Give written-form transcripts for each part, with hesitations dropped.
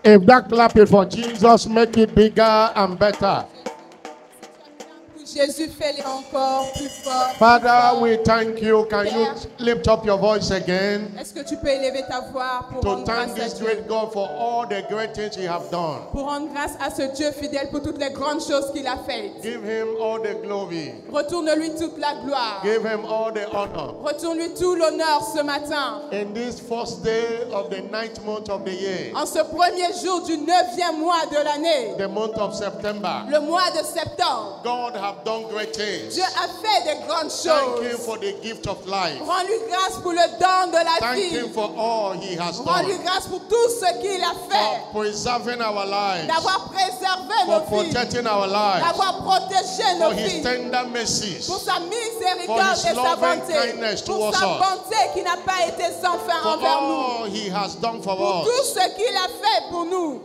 If that clap is for Jesus, make it bigger and better. Jésus, fais-le encore plus fort. Father, we thank you. Can you lift up your voice again Est-ce que tu peux élever ta voix pour to rendre thank grâce à this Dieu? great God for all the great things he has done? Pour rendre grâce à ce Dieu fidèle pour toutes les grandes choses qu'il a faites. Give him all the glory. Retourne-lui toute la gloire. Give him all the honor. Retourne-lui tout l'honneur ce matin. In this first day of the 9th month of the year, En ce premier jour du 9e mois de l'année, the month of September, le mois de septembre, God have done great things. Dieu a fait de grandes Thank him choses. for the gift of life. Rends-lui grâce pour le don de la Thank vie. him for all he has Rends-lui done. grâce pour tout ce qu'il a fait. For preserving our lives. D'avoir préservé For nos vies. protecting our lives. D'avoir protégé nos For his vies. tender mercies. Pour sa For miséricorde his et sa love and bonté. kindness Pour towards sa us. bonté qui n'a pas été sans fin For envers nous. all he has done for Pour tout us. ce qu'il a fait pour nous.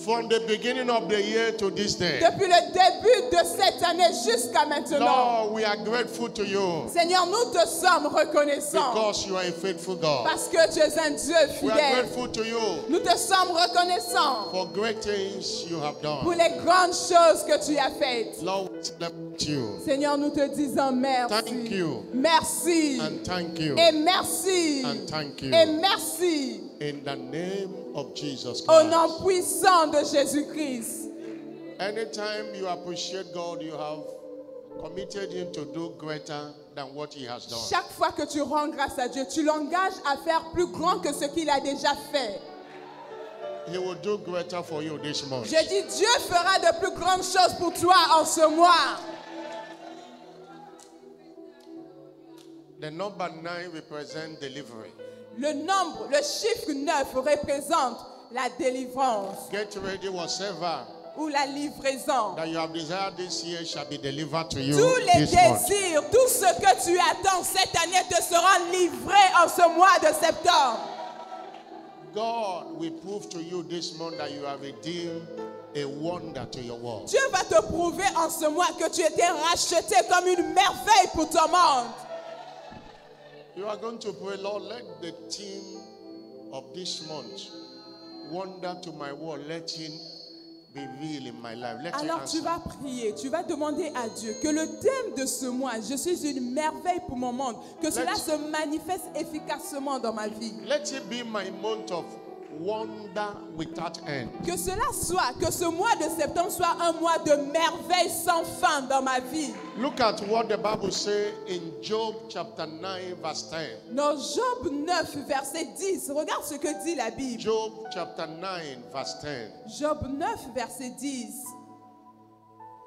From the beginning of the year to this day. Depuis le début de cette année jusqu'à maintenant. Lord, we are grateful to you. Seigneur, nous te sommes reconnaissants. Because you are a faithful God. Parce que tu es un Dieu We are fidèle. grateful to you Nous te sommes reconnaissants for great things you have pour done. les grandes choses que tu as faites. Lord, we celebrate you. Seigneur, nous te disons merci. Thank you. Merci. And thank you. Et merci. And thank you. Et merci. In the name of Jesus Au nom Christ. puissant de Jésus-Christ. Anytime you appreciate God, you have committed him to do greater than what he has done. Chaque fois que tu rends grâce à Dieu, tu l'engages à faire plus grand que ce qu'il a déjà fait. He will do greater for you this month. Je dis, Dieu fera de plus grandes choses pour toi en ce mois. The number 9 represents delivery. Le nombre, le chiffre 9 représente la délivrance Get ready, whatever ou la livraison. that you have desired this year shall be delivered to you Tous les this month. désirs, tout ce que tu attends cette année te sera livré en ce mois de septembre. God will prove to you this month that you have redeemed a wonder to your world. Dieu va te prouver en ce mois que tu étais racheté comme une merveille pour ton monde. You are going to pray, Lord, let the theme of this month, wonder to my world, let him be real in my life. Let him Alors tu answer. vas prier, tu vas demander à Dieu que le thème de ce mois, je suis une merveille pour mon monde, que cela se manifeste efficacement dans ma vie. Let it be my month of wonder without end. Que cela soit, que ce mois de septembre soit un mois de merveille sans fin dans ma vie. Look at what the Bible says in Job chapter 9 verse 10. Dans Job 9, verset 10, regarde ce que dit la Bible. Job chapter 9 verse 10. Job 9, verset 10.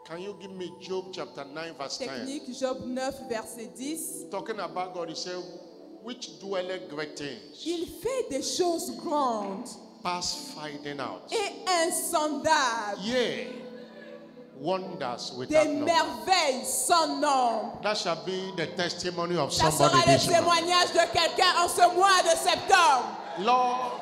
Can you give me Job chapter 9 verse 10? Technique, Job 9, verset 10. Talking about God, he said, which dwelleth great things, Il fait des choses grandes past finding out. et insondables, Yea, wonders des without number. merveilles sans nombre. That shall be the testimony of Ça somebody sera le this month. témoignage de quelqu'un en ce mois de septembre. Lord,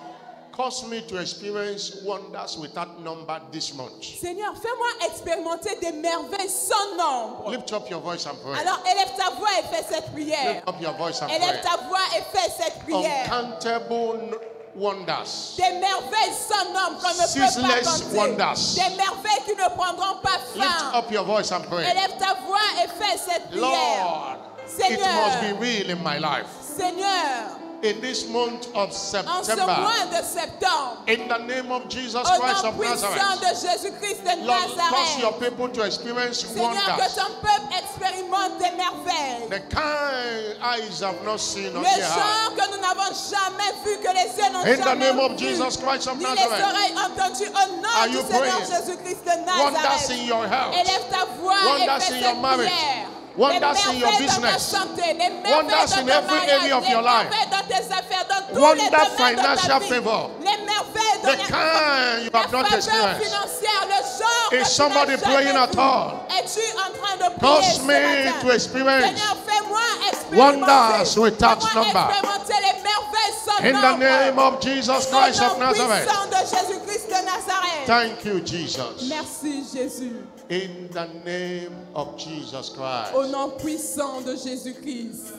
cause me to experience wonders without number this month. Seigneur, fais-moi expérimenter des merveilles sans nombre. Lift up your voice and pray. Alors élève ta voix et fais cette prière. Lift up your voice and Élève pray. ta voix et fais cette prière. Uncountable wonders. Des merveilles sans nombre qu'on ne peut pas Ceaseless compter. wonders. Des merveilles qui ne prendront pas Lift fin. up your voice and pray. Élève ta voix et fais cette prière. Lord, it Seigneur. must be real in my life. Seigneur, In this month of en ce September, mois de septembre, in the name of Jesus au Christ nom of puissant Nazareth, de Jésus-Christ de Lord, cause your Nazareth, people to experience Seigneur, que wonders. ton peuple expérimente des merveilles. The kind eyes have not seen or Le ear heard. genre que nous n'avons jamais vu, que les yeux n'ont In the jamais name of vu, Jesus Christ of ni les Nazareth. oreilles entendues, au Are nom du you Seigneur praying? Jésus-Christ de Wonders Nazareth. in your health. Élève ta voix Wonders et fais in your cette marriage. prière. Wonders Les in your merveilles dans ta business. santé, les merveilles Wonders dans in ton every mariage, area of les your life. merveilles dans tes affaires, dans tous Wonder les domaines de financial ta vie. favor. Les merveilles dans The kind you have la not faveur experienced. financière, le genre Is que somebody tu n'as praying jamais at vu. all? Es-tu en train de prier Cause ce me matin? to experience Seigneur, fais-moi expérimenter. wonders without Fais-moi number. expérimenter les merveilles sans In the nombre. name of Jesus Christ Au of nom Nazareth. puissant de Jésus-Christ de Nazareth. Thank you, Jesus. Merci Jésus. In the name of Jesus Christ. Au nom puissant de Jésus-Christ.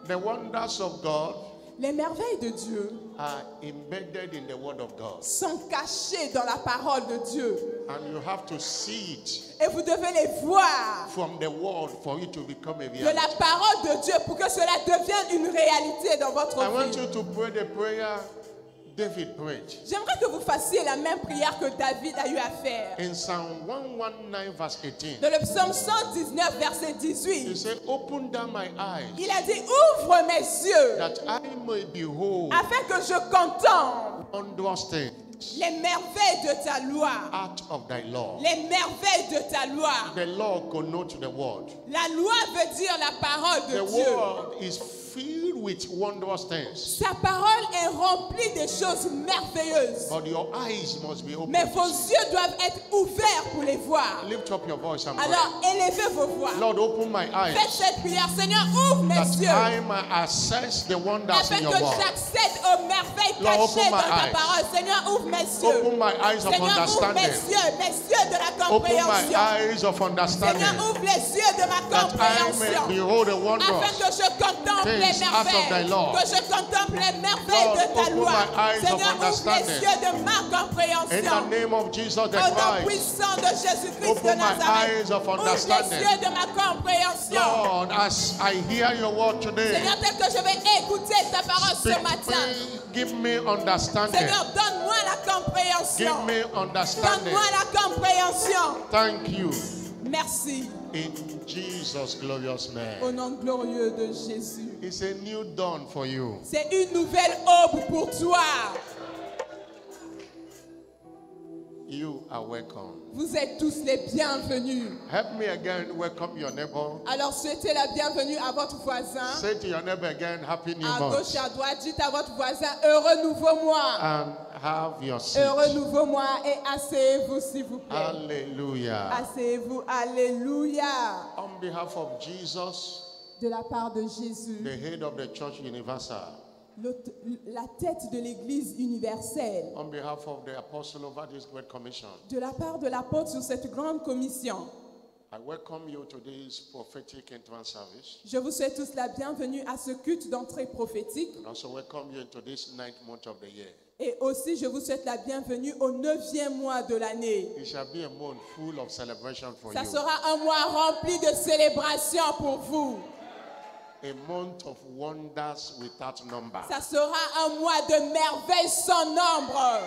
The wonders of God Les merveilles de Dieu are embedded in the word of God. sont cachés dans la parole de Dieu. And you have to see it Et vous devez les voir from the word for it to become a de la reality. parole de Dieu pour que cela devienne une réalité dans votre I want vie. you to pray the prayer David prayed. J'aimerais que vous fassiez la même prière que David a eu à faire. In Psalm 119 verse 18, Dans le psaume 119, verset he 18, said, open down my eyes il a dit, ouvre mes yeux that I may behold afin que je contemple wondrous things les merveilles de ta loi. out of thy law. Les merveilles de ta loi. The law connotes the word. La loi veut dire la parole de The Dieu. word is filled with wondrous things. Sa parole est remplie de choses merveilleuses. But your eyes must be open. Mais vos yeux doivent être ouverts pour les voir. Lift up your voice and pray. Alors, élevez vos voix. Lord, open my Faites eyes cette prière. Seigneur, ouvre mes that yeux. I may access the wonders Afin in your que word. j'accède aux merveilles Lord, cachées open dans my ta eyes. parole. Seigneur, ouvre mes yeux. Open my eyes of Seigneur, ouvre mes understanding. yeux de la Open my compréhension. eyes of understanding. Seigneur, ouvre les yeux de ma That I may compréhension. behold the Afin wondrous que je contemple les things out of thy merveilles. law. Que je contemple les merveilles Lord, de ta open loi. my eyes of Seigneur, ouvre les understanding. yeux de ma In the compréhension. name of Jesus the Au nom Christ. puissant de Jésus-Christ de Open my Nazareth. eyes of Ouvre les understanding. yeux de ma compréhension. Lord, as I hear your word today, Seigneur, tel que je vais écouter ta parole ce speak matin. me, give me understanding. Seigneur, donne-moi la compréhension. Give me understanding. Donne-moi la compréhension. Thank you. Merci. In Jesus' glorious name. Au nom glorieux de Jésus. It's a new dawn for you. C'est une nouvelle aube pour toi. You are welcome. Vous êtes tous les bienvenus. Help me again welcome your neighbor. Alors souhaitez la bienvenue à votre voisin. Say to your neighbor again, Happy New À Month. gauche et à droite, dites à votre voisin, heureux nouveau mois. And have your seat. Heureux nouveau mois et asseyez-vous s'il vous plaît. Hallelujah. Asseyez-vous, alléluia. On behalf of Jesus, De la part de Jésus, the head of the church universal, la tête de l'Église universelle, on behalf of the apostle over this great commission, de la part de l'apôtre sur cette grande commission, I welcome you to this prophetic entrance service. je vous souhaite tous la bienvenue à ce culte d'entrée prophétique And also welcome you into this 9th month of the year. et aussi je vous souhaite la bienvenue au 9e mois de l'année. It shall be a month full of celebration for Ça you. sera un mois rempli de célébrations pour vous. A month of wonders without number. Ça sera un mois de merveilles sans nombre.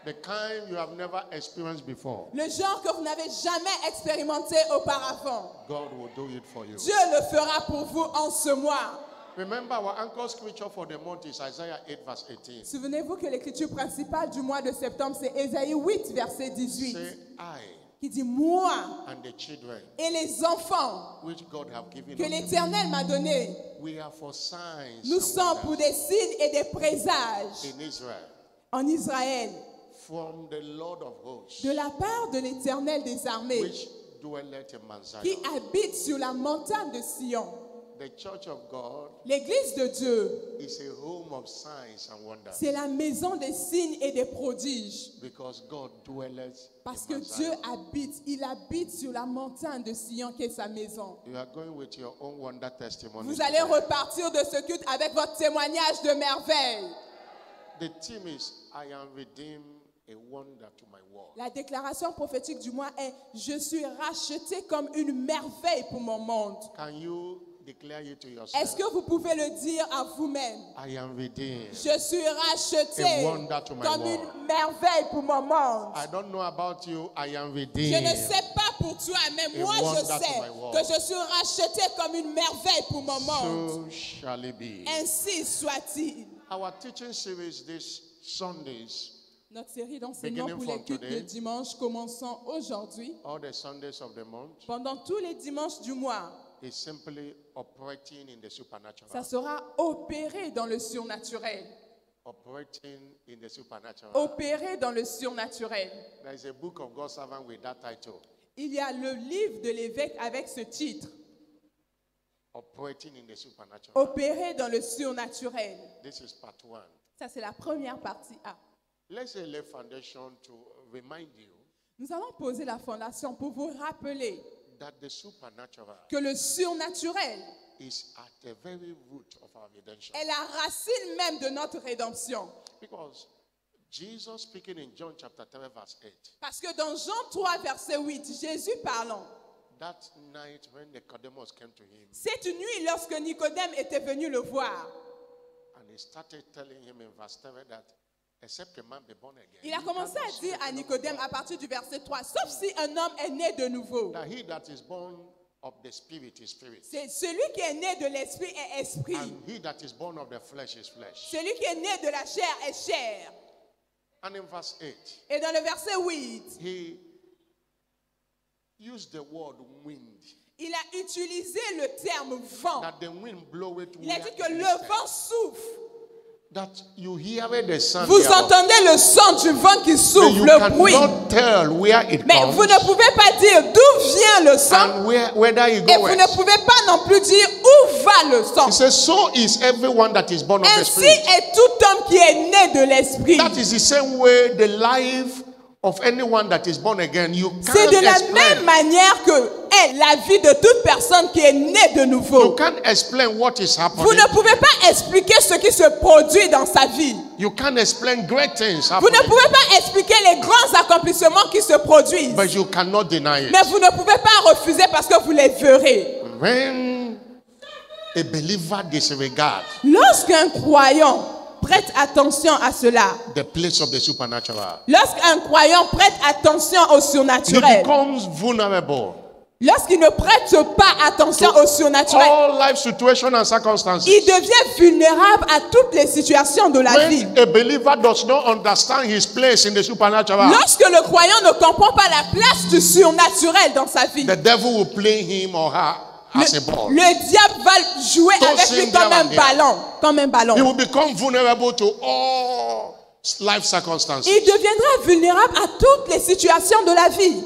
The kind you have never experienced before. Le genre que vous n'avez jamais expérimenté auparavant. God will do it for you. Dieu le fera pour vous en ce mois. Remember, our anchor scripture for the month is Isaiah 8 verse 18. Souvenez-vous que l'écriture principale du mois de septembre, c'est Ésaïe 8, verset 18, Say, I qui dit « Moi and the children et les enfants which God have given que us, l'Éternel m'a donnés, we are for signs nous and sommes pour wonders des signes et des présages in Israel en Israël, from the Lord of hosts, de la part de l'Éternel des armées, which dwelleth in Mount qui Zion. habite sur la montagne de Sion. The church of God L'église de Dieu, is a home of signs and wonders c'est la maison des signes et des prodiges. because God dwelleth Parce in que Mount Dieu Zion. il habite sur la montagne de Sion qui est sa maison. You are going with your own wonder testimony. Vous allez repartir de ce culte avec votre témoignage de merveille. The theme is I am redeemed, a wonder to my world. La déclaration prophétique du mois est « Je suis racheté comme une merveille pour mon monde Can you declare it to ». Est-ce yourself? que vous pouvez le dire à vous-même? I am redeemed. Je suis racheté A wonder to my comme world. une merveille pour mon monde. I don't know about you. I am Je redeemed. ne sais pas pour toi, mais A moi je wonder to sais my world. que je suis racheté comme une merveille pour mon monde. So shall it be. Ainsi soit-il. Our teaching series this Sundays, Notre série d'enseignements Beginning pour from les cultes de today. dimanche commençant aujourd'hui. all the Sundays of the month, Pendant tous les dimanches du mois, is simply operating in the supernatural. ça sera opéré dans le surnaturel. Operating in the supernatural. Opéré dans le surnaturel. There is a book of God's servant with that title. Il y a le livre de l'évêque avec ce titre. Operating in the supernatural. Opéré dans le surnaturel. This is part 1. Ça, c'est la première partie A. Let's lay a foundation to remind you Nous allons poser la fondation pour vous rappeler that the supernatural que le surnaturel is at the very root of our redemption. est la racine même de notre rédemption. Because Jesus speaking in John chapter 3 verse 8. Parce que dans Jean 3, verset 8, Jésus parlant, That night when Nicodemus came to him cette nuit, lorsque Nicodème était venu le voir, and he started telling him in verse 3 that except a man be born again, il a he commencé cannot à see dire the à kingdom of Nicodème God. à partir du verset 3, sauf si un homme est né de nouveau. That he that is born of the spirit is spirit, C'est celui qui est né de l'esprit est esprit. and he that is born of the flesh is flesh. Celui qui est né de la chair est chair. And in verse 8, Et dans le verset 8, he used the word wind. il a utilisé le terme vent. That the wind blow it Il a where dit it que le listeth. vent souffle. That you hear the sound Vous thereof, entendez le son du vent qui but souffle, you le bruit. cannot tell where it Mais comes vous ne pouvez pas dire d'où vient le son. and whether it Et vous ne goes. pouvez pas non plus dire où va le son. He says, so is everyone that is born of the Ainsi spirit. est tout homme qui est né de l'esprit. That is the same way the life of anyone that is born again. You C'est can't de la explain. même manière que est la vie de toute personne qui est née de You nouveau. can't explain what is Vous happening. ne pouvez pas expliquer ce qui se produit dans sa vie. You can't explain great things Vous ne happening, pouvez pas expliquer les grands accomplissements qui se produisent. but you cannot deny it. Mais vous ne pouvez pas refuser parce que vous les verrez. When a believer disregards Lorsqu'un croyant prête attention à cela, the place of the supernatural, lorsqu'un croyant prête attention au he surnaturel, becomes vulnerable lorsqu'il ne prête pas attention au to surnaturel, all life situations and circumstances. il devient vulnérable à toutes les situations de la vie. When a believer does not understand his place in the supernatural, Lorsque le croyant ne comprend pas la place du surnaturel dans sa vie, the devil will play him or her as a ball. le diable va jouer Toss avec lui him comme down un here. ballon. Comme un ballon. He will become vulnerable to all life circumstances. Il deviendra vulnérable à toutes les situations de la vie.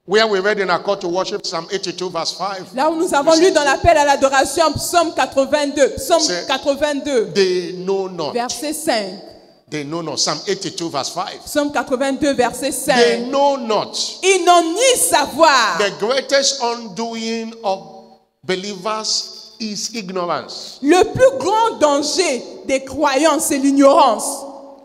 Where we read in our call to worship, Psalm 82 verse 5. Là où nous avons lu dans l'appel à l'adoration, Psaume 82, Psaume C'est- 82, They know not. verset 5. They know not. Psalm 82 verse 5. Psaume 82, verset They 5. know not. Ils n'ont ni savoir. The greatest undoing of believers is ignorance. Le plus grand danger des croyants, c'est l'ignorance.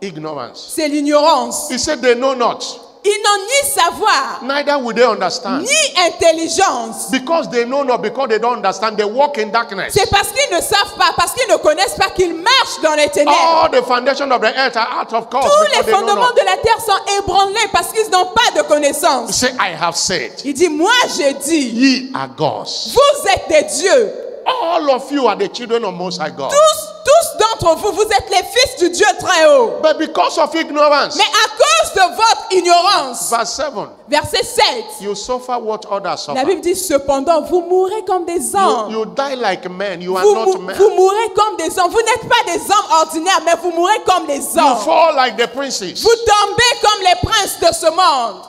Ignorance. C'est l'ignorance. He said they know not. Ils n'ont ni savoir, Neither will they understand. ni intelligence. Because they know not, because they don't understand, they walk in darkness. C'est parce qu'ils ne savent pas, parce qu'ils ne connaissent pas qu'ils marchent dans les ténèbres. All the foundation of the earth are out of course. Tous Because les they know fondements not. de la terre sont ébranlés parce qu'ils n'ont pas de He connaissance. said, I have said, Il dit, moi j'ai dit, ye are gods. vous êtes des dieux. All of you are the children of Most High God. Tous d'entre vous, vous êtes les fils du Dieu très haut. But because of ignorance, Mais à cause de votre ignorance, verse 7, verset 7, you suffer what others la suffer. Bible dit, cependant, vous mourrez comme des hommes. You die like men, you are Vous, not mou- men. vous mourrez comme des hommes. Vous n'êtes pas des hommes ordinaires, mais vous mourrez comme des You hommes. fall like the princes. Vous tombez comme les princes de ce monde.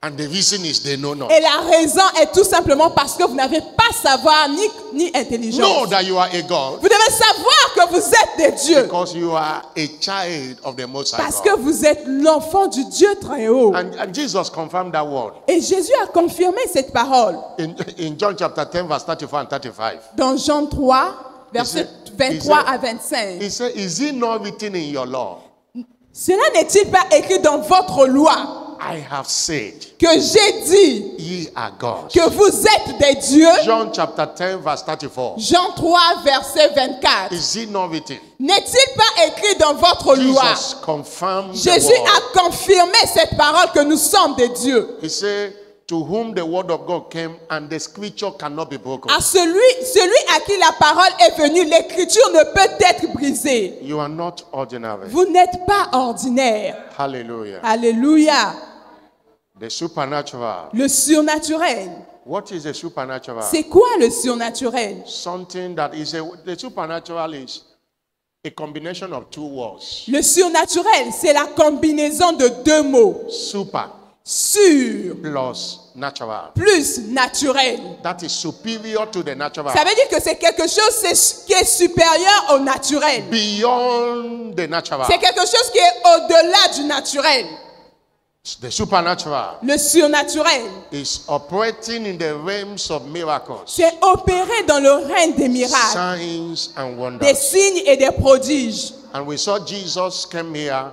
And the reason is they know not. Et la raison est tout simplement parce que vous n'avez pas savoir ni intelligence. Know that you are a God Vous devez savoir que vous êtes des dieux. because you are a child of the Most High Parce que God. vous êtes l'enfant du Dieu très haut. And Jesus confirmed that word Et Jésus a confirmé cette parole in John chapter 10, verse 34 and 35. dans Jean 3, versets 23 à 25. He said, is it not written in your law? Cela n'est-il pas écrit dans votre loi I have said, que j'ai dit ye are gods. que vous êtes des dieux? John chapter 10, verse 34. Jean 3, verset 24. Is it not written? N'est-il pas écrit dans votre loi? Jesus confirmed the Jésus word. a confirmé cette parole que nous sommes des dieux. He said, to whom the word of God came and the scripture cannot be broken. À celui à qui la parole est venue, l'écriture ne peut être brisée. You are not ordinary. Vous n'êtes pas ordinaire. Hallelujah. Alléluia. The supernatural. Le surnaturel. What is the supernatural? C'est quoi le surnaturel? Something that is the supernatural is a combination of two words. Le surnaturel, c'est la combinaison de deux mots. Super Sur plus natural. plus naturel. That is superior to the natural. Ça veut dire que c'est quelque chose qui est supérieur au naturel. Beyond the natural. C'est quelque chose qui est au-delà du naturel. The supernatural Le surnaturel, is operating in the realms of miracles, c'est opérer dans le règne des miracles, signs and des wonders. signes et des prodiges. And we saw Jesus came here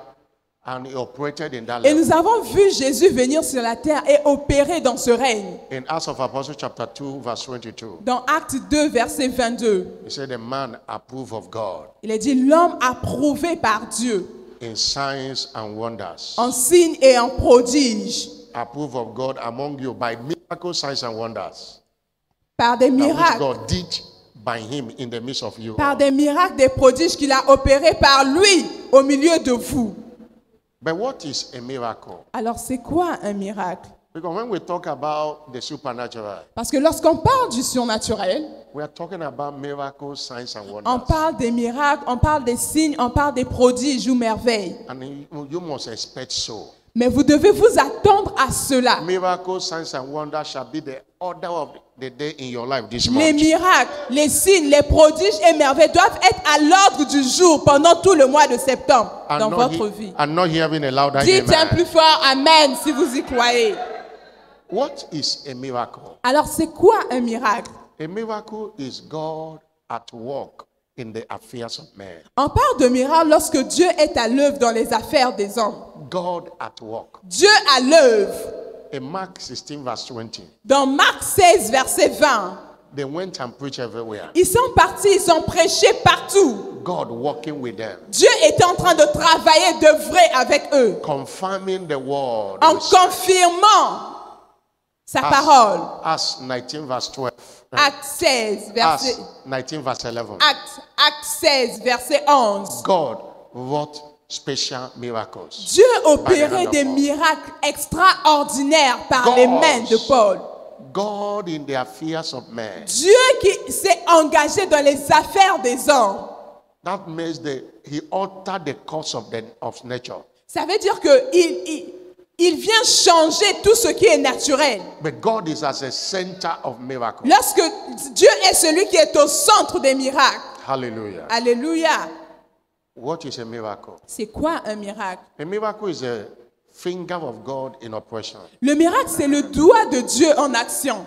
and he operated in that Et level. nous avons vu Jésus venir sur la terre et opérer dans ce règne. In Acts of Apostles chapter 2 verse 22, Dans Acte 2, verset 22, he said the man approved of God il est dit l'homme approuvé par Dieu in signs and wonders. en signes et en prodiges, Approved of God among you by miracle signs and wonders. par des That which miracles, God did by him in the midst of you. par des miracles, des prodiges qu'il a opérés par lui au milieu de vous. But what is a miracle? Alors c'est quoi un miracle? Because when we talk about the supernatural, Parce que lorsqu'on parle du surnaturel, we are talking about miracles, signs and on wonders. parle des miracles, on parle des signes, on parle des prodiges ou merveilles. And you must expect so. Mais vous devez vous attendre à cela. Miracles, signs and wonders shall be the order of the day in your life this Les month. miracles, les signes, les prodiges et merveilles doivent être à l'ordre du jour pendant tout le mois de septembre dans votre vie. I'm not hearing a louder Dites un amen. plus fort Amen si vous y croyez. What is a miracle? Alors c'est quoi un miracle? A miracle is God at work in the affairs of men. On parle de miracle lorsque Dieu est à l'œuvre dans les affaires des hommes. God at work. Dieu à l'œuvre. In Mark 16 verse 20, Dans Marc 16, verset 20, they went and preached everywhere. ils sont partis, ils ont prêché partout. God working with them, Dieu était en train de travailler, d'œuvrer avec eux, confirming the word. en confirmant sa parole. Acts 19 verse 12. Acte 16, verset, Acts 19 verse 11. Acte 16, verset 11. God wrought special miracles. Dieu opérait des miracles extraordinaires par les mains de Paul. God in the affairs of men. Dieu qui s'est engagé dans les affaires des hommes. That means he altered the course of nature. Ça veut dire qu'il vient changer tout ce qui est naturel. But God is as a center of miracles. Lorsque Dieu est celui qui est au centre des miracles. Hallelujah. Alléluia. What is a miracle? C'est quoi un miracle? A miracle is a finger of God in operation. Le miracle, c'est le doigt de Dieu en action.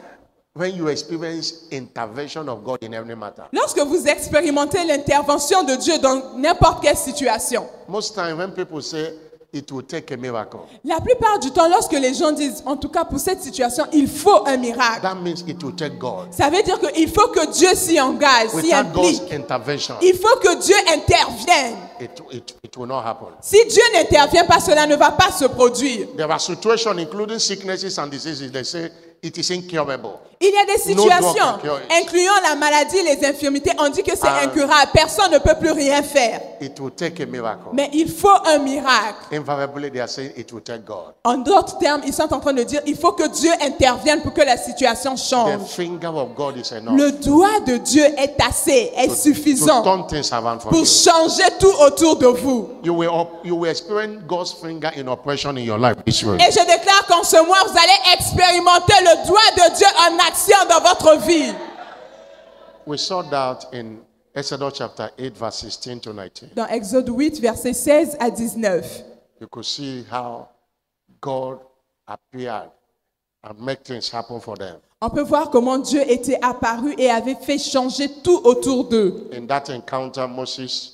When you experience intervention of God in every matter. Lorsque vous expérimentez l'intervention de Dieu dans n'importe quelle situation. Most time when people say it will take a miracle, La plupart du temps, lorsque les gens disent, en tout cas pour cette situation, il faut un miracle. that means it will take God. Ça veut dire qu'il faut que Dieu s'y engage, s'y Without God's implique. intervention, Il faut que Dieu intervienne. it will not happen. Si Dieu n'intervient pas, cela ne va pas se produire. There are situations, including sicknesses and diseases, they say it is incurable. Il y a des No drug situations, can cure it. incluant la maladie, les infirmités, on dit que c'est incurable. Personne ne peut plus rien faire. It will take a miracle. Mais il faut un miracle. Invariably, they are saying it will take God. En d'autres termes, ils sont en train de dire il faut que Dieu intervienne pour que la situation The change. finger of God is enough Le doigt de Dieu est assez, est to suffisant turn things around for pour you. changer tout autour de vous. You will experience God's finger in operation in your life this way. Et je déclare qu'en ce mois, vous allez expérimenter le doigt de Dieu en action dans votre vie. We saw that in Exodus chapter 8, verse 16 to 19. Dans Exode 8, versets 16 à 19, You could see how God appeared and make things happen for them. on peut voir comment Dieu était apparu et avait fait changer tout autour d'eux. In that encounter, Moses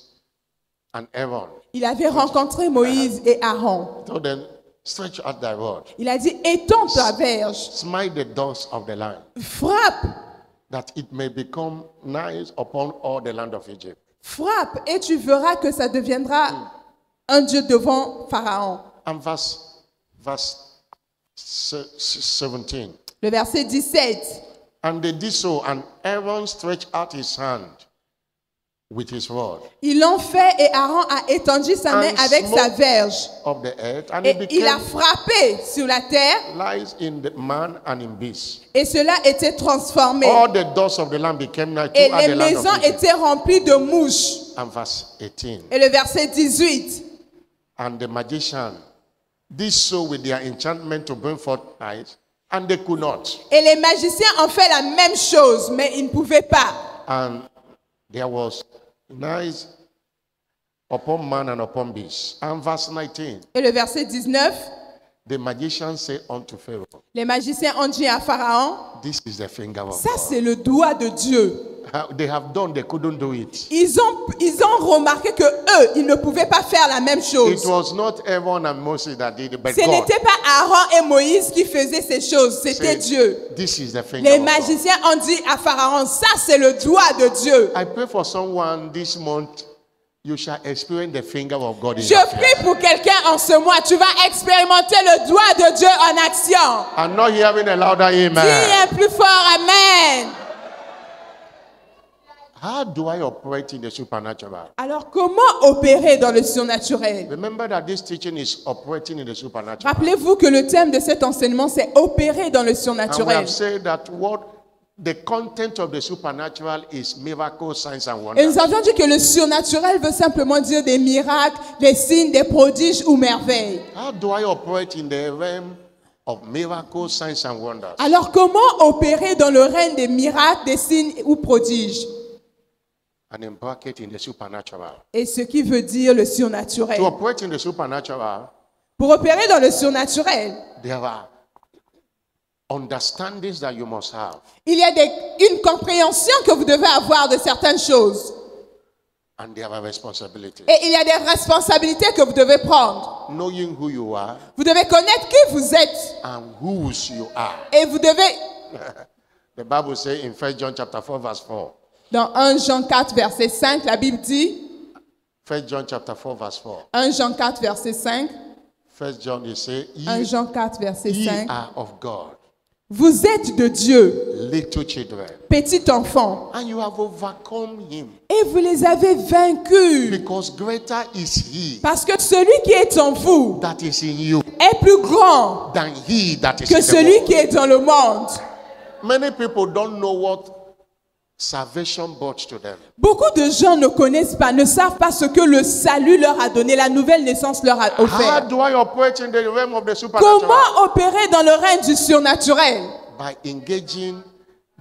and Aaron Il avait rencontré Moïse et Aaron. told them, stretch out thy rod, Il a dit, étends ta verge, smite the dogs of the land, frappe, that it may become nice upon all the land of Egypt. frappe, et tu verras que ça deviendra un Dieu devant Pharaon. And verse 17. Le verset 17. And they did so, and Aaron stretched out his hand with his rod Ils l'ont fait et Aaron a étendu sa main avec sa verge. of the earth, and Et it il a became frappé sur la terre lies in the man and in beast. et cela était transformé. All the doors of the land became nice Et throughout les the land maisons of Egypt. étaient remplies de mouches. And verse 18. Et le verset 18. And the magician did so with their enchantment to bring forth eyes, and they could not. Et les magiciens ont fait la même chose, mais ils ne pouvaient pas. And there was nice upon man and upon beast. And verse 19. Et le verset 19. The magician said unto Pharaoh, Les magiciens ont dit à Pharaon, this is the finger of ça God. c'est le doigt de Dieu. They have done, they couldn't do it. Ils ont remarqué que eux, ils ne pouvaient pas faire la même It chose. was not Aaron and Moses that did it, but Ce God. n'était pas Aaron et Moïse qui faisaient ces choses, c'était said, Dieu. This is the finger Les of God. magiciens ont dit à Pharaon, ça c'est le doigt de Dieu. I pray for someone this month, you shall experience the finger of God in Je your life. prie pour quelqu'un en ce mois, tu vas expérimenter le doigt de Dieu en action. I'm not hearing a louder Dis amen. un plus fort amen. How do I operate in the supernatural? Alors comment opérer dans le surnaturel? Remember that this teaching is operating in the supernatural. Rappelez-vous que le thème de cet enseignement, c'est opérer dans le And we surnaturel. have said that what the content of the supernatural is miracles, signs, and Et wonders. nous avions dit que le surnaturel veut simplement dire des miracles, des signes, des prodiges ou merveilles. How do I operate in the realm of miracles, signs, and wonders? Alors comment opérer dans le règne des miracles, des signes ou prodiges? And in bracket in the supernatural. Et ce qui veut dire le To surnaturel. operate in the supernatural, Pour opérer dans le surnaturel, there are understandings that you must have. il y a une compréhension que vous devez avoir de certaines choses. And there are responsibilities. Et il y a des responsabilités que vous devez prendre. Knowing who you are Vous devez connaître qui vous êtes. and whose you are. Et vous devez, The Bible says in 1 John chapter 4 verse 4. dans 1 Jean 4, verset 5, la Bible dit, 1 John chapter 4 verse 4. 1 Jean 4, verset 5, 1 John it says, 1 Jean 4, verset ye 5, are of God, vous êtes de Dieu, little children, petit enfant, and you have overcome him, et vous les avez vaincus, because greater is he parce que celui qui est en vous that is in you est plus grand than he that is que in the celui world. qui est dans le monde. Many people don't know what salvation brought to them. Beaucoup de gens ne connaissent pas, ne savent pas ce que le salut leur a donné, la nouvelle naissance leur a How offert. do I operate in the realm of the supernatural? Comment opérer dans le règne du surnaturel? By engaging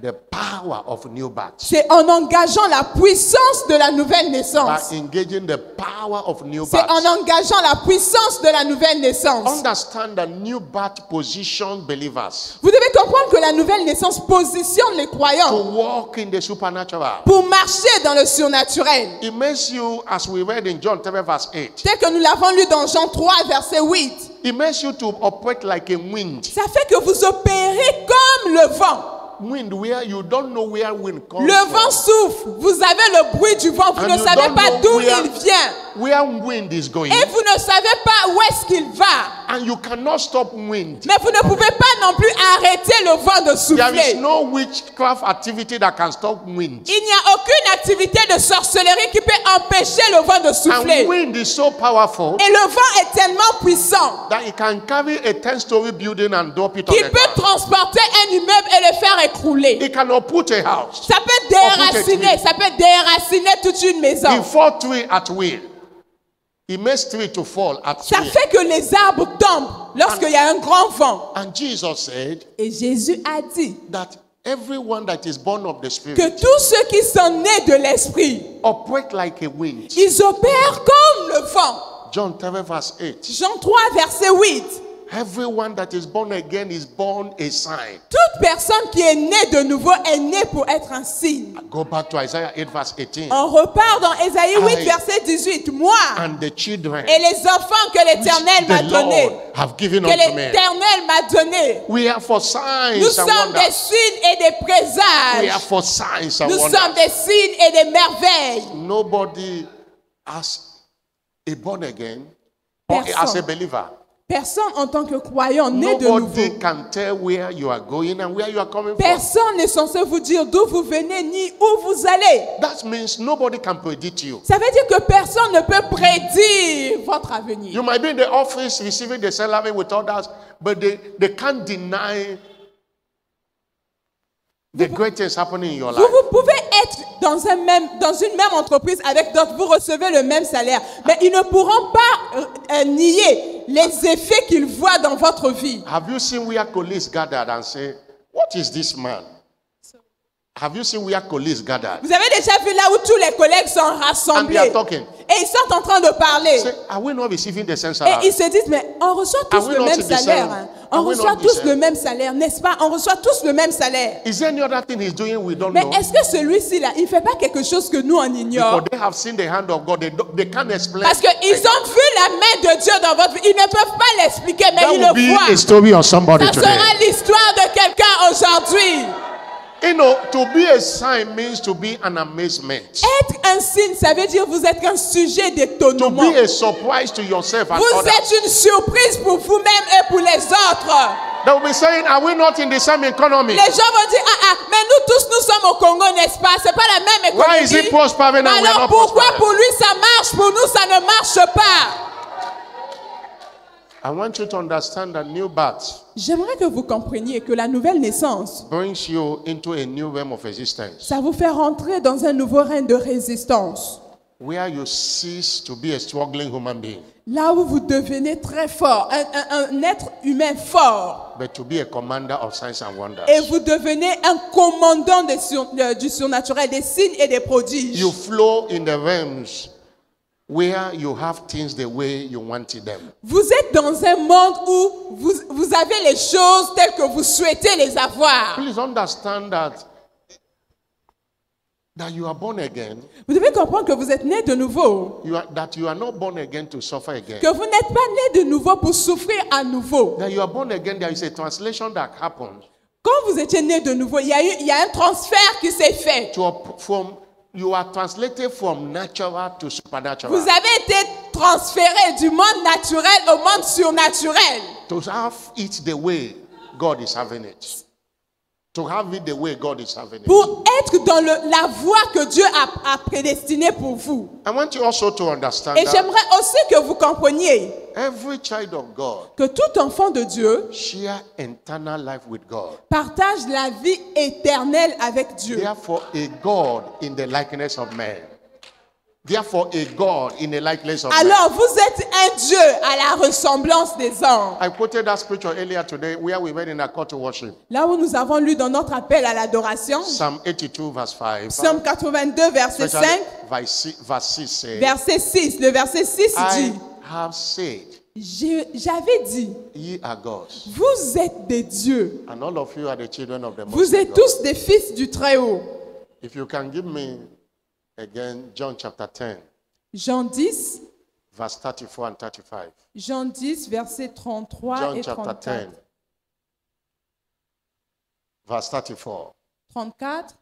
the power of new birth. C'est en engageant la puissance de la nouvelle By naissance. engaging the power of new C'est en birth. engageant la puissance de la nouvelle naissance. Understand that new birth position believers Vous devez comprendre que la nouvelle naissance positionne les to croyants walk in the supernatural. pour marcher dans le surnaturel. It makes you, as we read in John 3 verse 8, Tel que nous l'avons lu dans Jean 3, verset 8. it makes you to operate like a wind. Ça fait que vous opérez comme le vent. Wind where you don't know where wind comes Le vent from. souffle, vous avez le bruit du vent, vous And ne you savez don't pas know d'où where- il vient. Where wind is going. Et vous ne savez pas où est-ce qu'il va. And you cannot stop wind. Mais vous ne pouvez pas non plus arrêter le vent de There is souffler. no witchcraft activity that can stop wind. Il n'y a aucune activité de sorcellerie qui peut empêcher le vent de And souffler. wind is so powerful Et le vent est tellement puissant that it can carry a 10-story building and drop it on qu'il the peut ground. transporter un immeuble et le faire écrouler. It can uproot a house. Ça peut déraciner, ça peut déraciner toute une It maison. fall tree at will. It makes tree to fall at Ça will. fait que les arbres tombent lorsqu'il y a un grand vent. And Jesus said Et Jésus a dit that everyone that is born of the que Spirit tous ceux qui sont nés de l'esprit, operate like a wind. ils opèrent comme le vent. John 3 verse 8. Jean 3, verset 8. Everyone that is born again is born a sign. Toute personne qui est née de nouveau est née pour être un signe. Go back to Isaiah 8 verse 18. On repart dans Ésaïe 8, I- verset 18. Moi And the children et les enfants que l'Éternel m'a the Lord donnés, have given que unto me. l'Éternel m'a donnés, We are for nous signs and sommes des wonders. signes et des We are présages. for signs and Nous sommes wonders. des signes et des merveilles. Nobody as a born again or Personne. as a believer. Personne en tant que croyant né de Nobody nouveau. can tell where you are going and where you are coming from. Personne n'est censé vous dire d'où vous venez ni où vous allez. That means nobody can predict you. Ça veut dire que personne ne peut prédire votre avenir. You might be in the office receiving the salary with others, but they can't deny the great things happening in your life. Vous pouvez être dans une même entreprise avec d'autres, vous recevez le même salaire, mais ils ne pourront pas nier les effets qu'ils voient dans votre vie. Have you seen where colleagues gathered and say, what is this man? Have you seen where colleagues gathered? Vous avez déjà vu là où tous les collègues sont And they rassemblés are talking. et Et ils sont en train de parler. Say, are we not receiving the same Et salary? ils se disent, mais on reçoit tous Are we le not même the same? salaire. Hein. On Are we reçoit not the tous same? le même salaire, n'est-ce pas? On reçoit tous le même salaire. Is there any other thing he's doing we don't Mais know? est-ce que celui-ci là, il ne fait pas quelque chose que nous on ignore? Because they have seen the hand of God. They can't explain. Parce qu'ils ont vu la main de Dieu dans votre vie. Ils ne peuvent pas l'expliquer, mais That ils will le be a voient. story of somebody Ça today. sera l'histoire de quelqu'un aujourd'hui. You know, to be a sign means to be an amazement. Être un signe, ça veut dire vous êtes un sujet To d'étonnement. be a surprise to yourself and Vous others. êtes une surprise pour vous-même et pour les autres. They will be saying, are we not in the same economy? Les gens vont dire, mais nous tous, nous sommes au Congo, n'est-ce pas? C'est pas la même économie. Why is it prospering and we're Alors not pourquoi prospering? pour lui ça marche, pour nous ça ne marche pas? I want you to understand that new birth J'aimerais que vous compreniez que la nouvelle naissance, brings you into a new realm of existence ça vous fait rentrer dans un nouveau règne de résistance. where you cease to be a struggling human being, Là où vous devenez très fort, un être humain fort. but to be a commander of signs and wonders. Et vous devenez un commandant du surnaturel, des signes et des prodiges. You flow in the realms where you have things the way you wanted them. Vous êtes dans un monde où vous avez les choses telles que vous souhaitez les avoir. Please understand that you are born again, Vous devez comprendre que vous êtes né de nouveau. that you are not born again to suffer again. Que vous n'êtes pas né de nouveau pour souffrir à nouveau. That you are born again, there is a translation that happened. Quand vous étiez né de nouveau, il y a un transfert qui s'est fait. You are translated from natural to supernatural. Vous avez été transféré du monde naturel au monde surnaturel. To have it the way God is having it. To have it the way God is having it. Pour être dans la voie que Dieu a prédestinée pour vous. I want you also to understand Et that j'aimerais aussi que vous compreniez every child of God que tout enfant de Dieu share eternal life with God. partage la vie éternelle avec Dieu. Therefore, a God in the likeness of man. Therefore, a God in the likeness of man. Alors vous êtes un Dieu à la ressemblance des hommes. I quoted that scripture earlier today where we went in a call to worship. Là où nous avons lu dans notre appel à l'adoration, Psalm 82 verse 5. Psaume 82 verset 5, Verse 6 says, verset 6. Le verset 6 I dit, have said, j'avais dit, ye are gods, vous êtes des dieux. and all of you are the children of the Most Vous High êtes God. tous des fils du Très-Haut. If you can give me again John chapter 10, Jean 10, verse 34 and 35. Jean 10, versets 33 John et chapter 10, 34. verse 34. 34.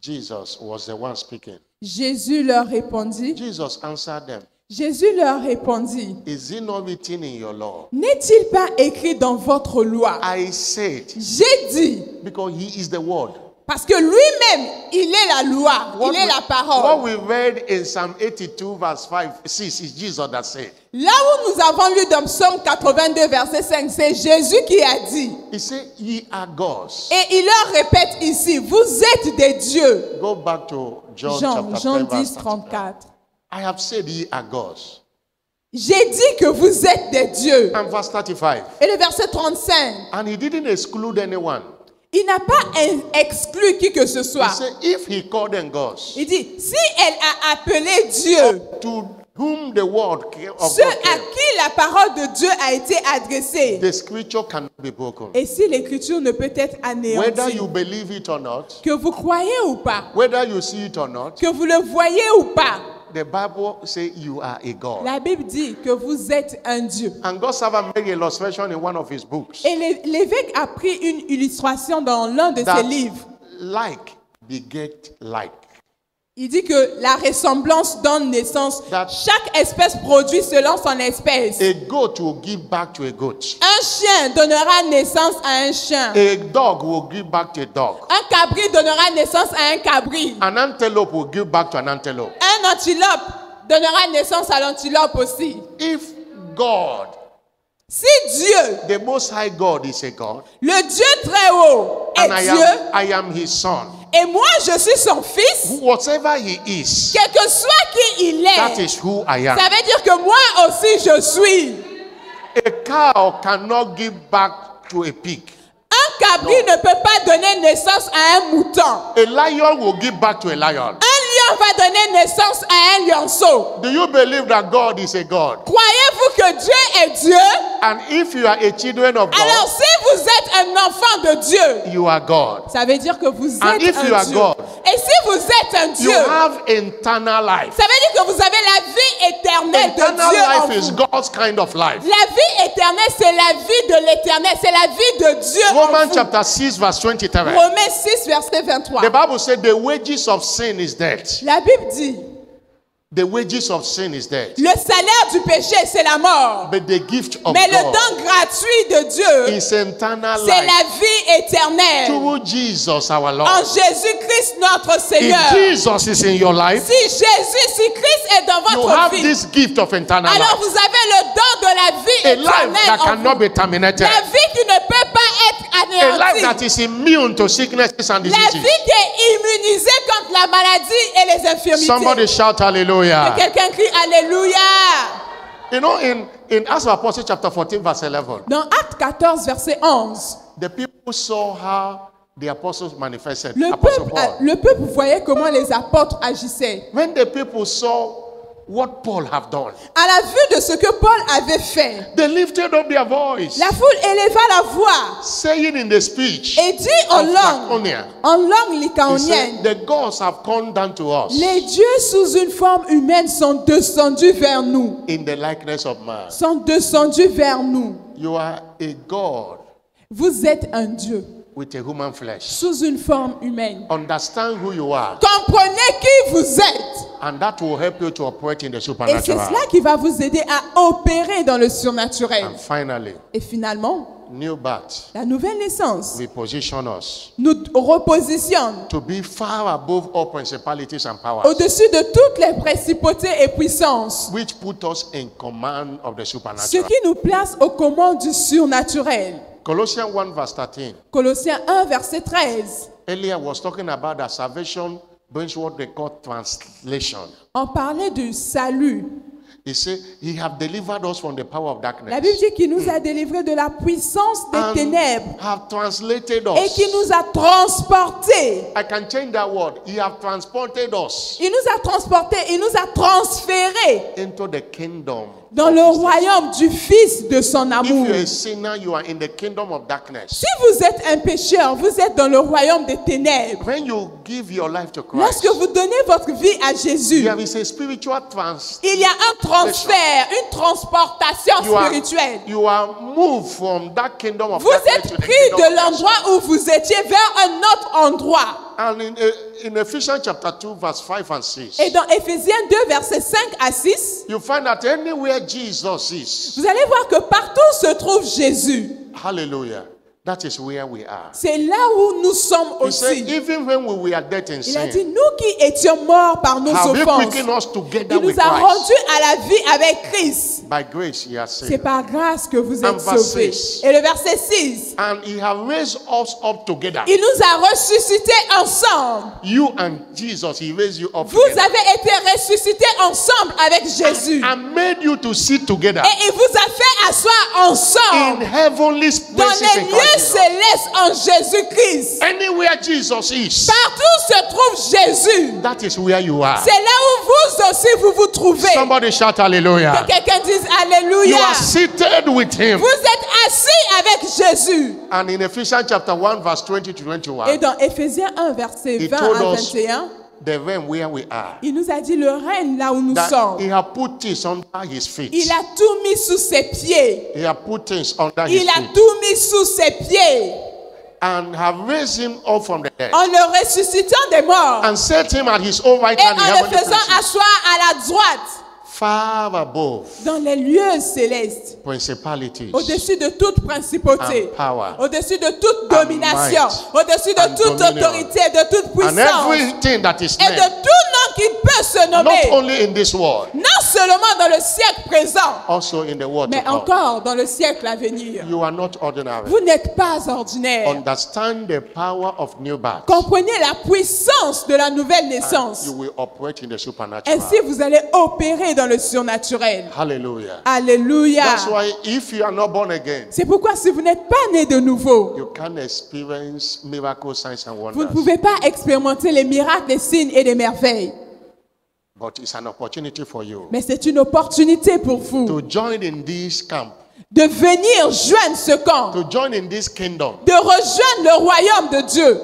Jesus was the one speaking. Jésus leur répondit. Jesus answered them, Jésus leur répondit. is it not written in your law? N'est-il pas écrit dans votre loi? I said, J'ai dit, because he is the word. parce que lui-même, il est la loi, il est la What parole. we read in Psalm 82 verse 6 is Jesus that said. Là où nous avons lu dans Psaume 82, verset 5, c'est Jésus qui a dit. He said, ye are gods. Et il leur répète ici, vous êtes des dieux. Go back to John Jean chapter 10 10, verse 34. I have said ye are gods. J'ai dit que vous êtes des dieux. And verse 35. Et le verset 35, And he didn't exclude anyone. il n'a pas exclu qui que ce He soit. said, if he called them gods, Il dit, si elle a appelé Dieu, to whom the word of ceux God à came, qui la parole de Dieu a été adressée, the scripture cannot be broken. et si l'écriture ne peut être Whether anéantie, you believe it or not, que vous croyez ou pas, whether you see it or not, que vous le voyez ou pas, the Bible says you are a God. la Bible dit que vous êtes un Dieu. And God servant made an illustration in one of his books. Et l'évêque a pris une illustration dans l'un de That ses livres. like beget like. Il dit que la ressemblance donne naissance. That- Chaque espèce produit selon son espèce. A goat will give back to a goat. Un chien donnera naissance à un chien. A dog will give back to a dog. Un cabri donnera naissance à un cabri. An antelope will give back to an antelope. Un antilope donnera naissance à l'antilope aussi. If God, Si Dieu, the Most High God, is a God, le Dieu très haut, est and Dieu, I am his son, et moi je suis son fils, whatever he is, quel que soit qui il that est, is who I am. ça veut dire que moi aussi je suis. A cow cannot give back to a pig. Un cabri ne peut pas donner naissance à un mouton. A lion will give back to a lion. Un lion quelqu'un va donner naissance à un lionceau. Do you believe that God is a God? Croyez-vous que Dieu est Dieu? And if you are a children of Alors God, si vous êtes un enfant de Dieu, you are God. ça veut dire que vous And êtes if you un are Dieu. God, Et si vous êtes un You Dieu, have eternal life. ça veut dire que vous avez la vie éternelle de Eternal Dieu en life is vous. God's kind of life. La vie éternelle, c'est la vie de l'éternel, c'est la vie de Dieu en Romans vous. chapter 6 verse 23. Romains 6, verset 23. The Bible said the wages of sin is death. La Bible dit, The wages of sin is death. le salaire du péché, c'est la mort. But the gift of Mais le God don gratuit de Dieu, is eternal c'est life la vie éternelle. through Jesus our Lord. En Jésus-Christ, notre If Seigneur. Jesus is in your life, Si Jésus, si Christ est dans you votre have vie, this gift of eternal alors life. vous avez le don de la vie A life éternelle that en cannot vous. be terminated. La vie qui ne peut pas être A life anéantie. that is immune to sicknesses and La diseases. vie qui est immunisée contre la maladie et les infirmités. Somebody shout hallelujah. Que quelqu'un crie Alléluia. You know, in Acts of Apostles chapter 14 verse 11, Dans Acte 14, verset 11, the people saw how the apostles manifested. le Apostle Paul. peuple voyait comment les apôtres agissaient. When the people saw what Paul have done, À la vue de ce que Paul avait fait, they lifted up their voice, la foule éleva la voix saying in the speech et dit en of langue Lycaonia, he lycaonienne, said, the gods have come down to us les dieux sous une forme humaine sont descendus vers nous. in the likeness of man. Sont descendus vers nous. You are a God Vous êtes un Dieu with a human flesh. sous une forme humaine. Understand who you are, Comprenez qui vous êtes. and that will help you to operate in the Et c'est supernatural. cela qui va vous aider à opérer dans le surnaturel. And finally, Et finalement, new birth la nouvelle naissance will position us nous repositionne to be far above all principalities and powers, au-dessus de toutes les principautés et puissances, which put us in command of the ce supernatural. qui nous place aux commandes du surnaturel. Colossians 1 verse 13. Colossiens 1, verset 13. Earlier was talking about that salvation brings what they call translation. On parlait du salut. He said, He have delivered us from the power of darkness La Bible dit qu'il nous a délivrés de la puissance des and ténèbres have translated et us. qu'il nous a transportés. I can change that word. He have transported us Il nous a transportés, il nous a transférés into the kingdom. dans of le His royaume du Fils de son If amour. you're a sinner, you are in the kingdom of darkness. Si vous êtes un pécheur, vous êtes dans le royaume des ténèbres. When you give your life to Christ, Lorsque vous donnez votre vie à Jésus, there is a spiritual il y a un transfert, une transportation spirituelle. You are moved from that kingdom of Vous darkness êtes to the pris kingdom de of light. l'endroit où vous étiez vers un autre endroit. And in Ephesians chapter 2, verse 5 and 6, Et dans Éphésiens 2, versets 5 à 6, you find that anywhere Jesus is, vous allez voir que partout se trouve Jésus. hallelujah, that is where we are. C'est là où nous sommes He said, aussi. even when we were dead in Il a dit, sin, nous qui étions morts par nos have he offenses, quickened us together il with nous a Christ. rendus à la vie avec Christ. By grace he has C'est saved. par grâce que vous And êtes verse sauvés. 6. Et le verset 6, And he has raised us up together. il nous a ressuscités ensemble. You and Jesus, he raised you up Vous together. avez été ressuscités ensemble avec Jésus. And made you to sit together Et il vous a fait asseoir in ensemble heavenly dans places les in lieux Christ Jesus. célestes en Jésus-Christ. Anywhere Jesus is, Partout se trouve Jésus. that is where you are. C'est là où vous aussi vous trouvez. Somebody shout hallelujah. Que quelqu'un dise You Alléluia. are seated with him. Vous êtes assis avec Jésus. And in Ephesians chapter 1, verse 20 to Et 21, dans Éphésiens 1, verset He 20 told à us 21, the realm where we are, il nous a dit le règne là où nous that sommes. he has put things under his feet. Il a tout mis sous ses pieds. He has put things under his Il a feet tout mis sous ses pieds. and have raised him up from the dead En le ressuscitant des morts and set him at his own right et hand in en le heavenly faisant places, asseoir à la droite far above dans les lieux célestes, principalities au-dessus de toute principauté, and power au-dessus de toute domination, might au-dessus de and toute dominion autorité, de toute and puissance everything that is et de named, tout nom qui peut se not nommer, only in this world, non seulement dans le siècle présent, also in the world to mais come. encore dans le siècle à venir. You are not ordinary. Vous n'êtes pas ordinaire. Understand the power of new birth. Comprenez la puissance de la nouvelle And naissance. you will operate in the supernatural. Ainsi, vous allez opérer dans le surnaturel. Hallelujah. Alléluia. That's why if you are not born again, C'est pourquoi si vous n'êtes pas né de nouveau, you can't experience miracles, signs, and vous ne wonders. pouvez pas expérimenter les miracles, les signes et les merveilles. But it's an opportunity for you Mais c'est une opportunité pour vous to join in this camp, de venir joindre ce camp, to join in this kingdom. de rejoindre le royaume de Dieu.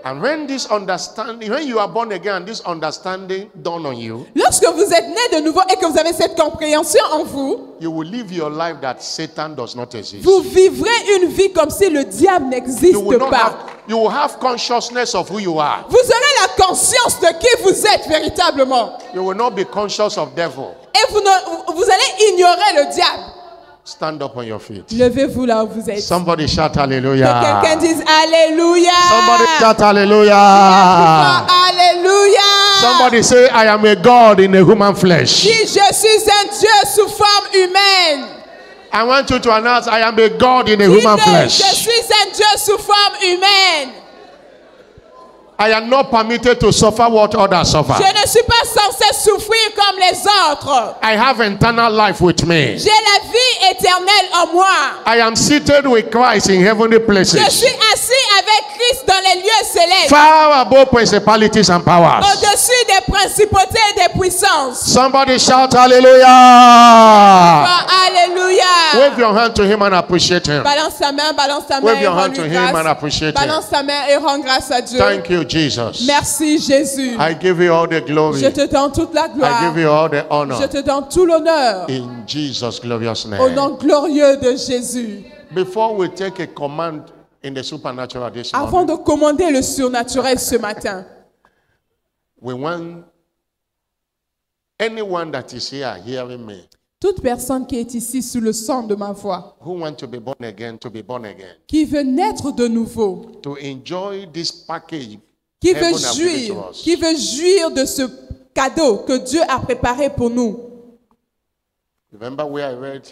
And when this understanding, when you are born again, this understanding dawn on you, Lorsque vous êtes né de nouveau et que vous avez cette compréhension en vous, you will live your life that Satan does not exist. vous vivrez une vie comme si le diable You n'existe will not pas. have, you will have consciousness of who you are. Vous aurez la conscience de qui vous êtes véritablement. You will not be conscious of devil. Et vous allez ignorer le diable. Stand up on your feet. Levez-vous là où vous êtes. Somebody shout Que hallelujah. quelqu'un dise Alléluia. Somebody shout hallelujah. Alléluia. Somebody say, I am a God in a human flesh. Si je suis un Dieu sous forme humaine. I want you to announce, I am a God in a Dis-le, human je flesh. suis un Dieu sous forme humaine. I am not permitted to suffer what others suffer. Je ne suis pas censé souffrir comme les autres. I have eternal life with me. J'ai la vie éternelle en moi. I am seated with Christ in heavenly Je places, suis assis avec Christ dans les lieux célestes, far above principalities and powers. au-dessus des principautés et des puissances. Somebody shout hallelujah. Oh, alléluia. Wave your hand to him and appreciate him. Balance ta main Wave et your rends hand to lui him and grâce. appreciate him. Balance ta main et rends grâce à Dieu. Thank you, Jesus. Merci Jésus. I give you all the glory. Je te donne toute la I give gloire. you all the Je honor. te donne tout l'honneur. In Jesus' glorious Au name. nom glorieux de Jésus. Before we take a command in the supernatural this Avant morning, de commander le surnaturel ce matin, we want anyone that is here hearing me, toute personne qui est ici sous le son de ma voix, who want to be born again, qui veut naître de nouveau, to enjoy this package qui heaven veut has given jouir, to us. qui veut jouir de ce cadeau que Dieu a préparé pour nous. Remember where I read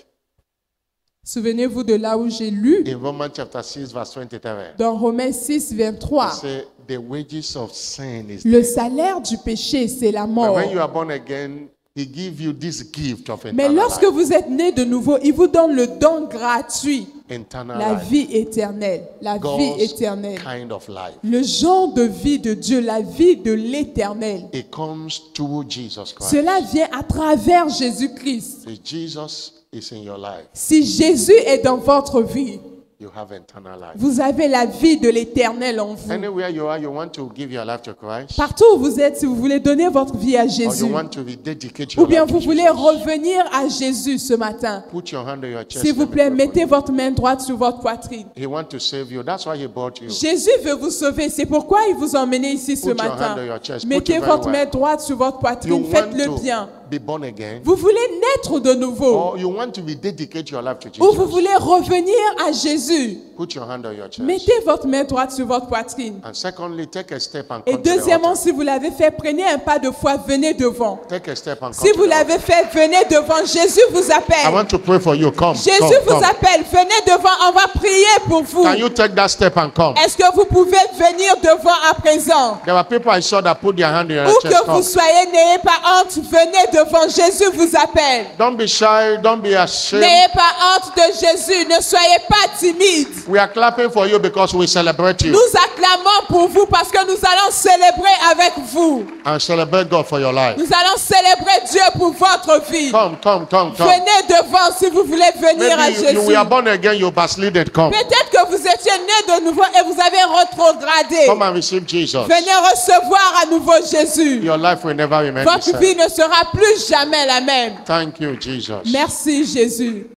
Souvenez-vous de là où j'ai lu in Romans chapter 6 verse 23. dans Romains 6, 23. It says, the wages of sin is Le death. salaire du péché, c'est la But mort. when you are born again, he gives you this gift of Mais eternal lorsque life. vous êtes né de nouveau, il vous donne le don gratuit, Eternal la life. vie éternelle, la vie God's éternelle. kind of life. Le genre de vie de Dieu, la vie de l'éternel. It comes through Jesus Christ. Cela vient à travers Jésus-Christ. If Jesus is in your life, Si Jésus est dans votre vie, you have eternal life. vous avez la vie de l'éternel en vous. Anywhere you are, you want to give your life to Christ, Partout où vous êtes, si vous voulez donner votre vie à or Jésus, you want to rededicate ou your bien life to vous voulez Jesus, revenir à Jésus ce matin, put your hand on your chest. s'il vous let me plaît, pray for mettez you. votre main droite sur votre poitrine. He wants to save you. That's why he brought you. Jésus veut vous sauver. C'est pourquoi il vous a emmené ici ce Put your matin. hand on your chest. Put Mettez it very votre well. main droite sur votre You poitrine. want Faites-le to bien. be born again, Vous voulez naître de nouveau, or you want to rededicate your life to ou vous Jesus, voulez revenir à Jésus. put your hand on your chest. Mettez votre main droite sur votre poitrine. And secondly, take a step and Et come to the deuxièmement, altar. si vous l'avez fait, prenez un pas de foi, venez devant. Take a step and come Si to vous the altar. l'avez fait, venez devant. Jésus vous I appelle. want to pray for you. Come, Jésus come, vous come. appelle. Venez devant. On va prier pour vous. Can you take that step and come? Est-ce que vous pouvez venir devant à présent? There were people I saw that put their hand on your Où chest. que vous Come. soyez, n'ayez pas honte. Venez devant. Jésus vous appelle. Don't be shy. Don't be ashamed. N'ayez pas honte de Jésus. Ne soyez pas timide. We are clapping for you because we celebrate you Nous acclamons pour vous parce que nous allons célébrer avec vous. and celebrate God for your life. Nous allons célébrer Dieu pour votre vie. Come, come, come, come. Venez devant si vous voulez venir à Maybe you Jésus. were born again, you backslided. Come. Peut-être que vous étiez né de nouveau et vous avez rétrogradé. Come and receive Jesus. Venez recevoir à nouveau Jésus. Your life will never remain the Votre same. vie ne sera plus jamais la même. Thank you, Jesus. Merci Jésus.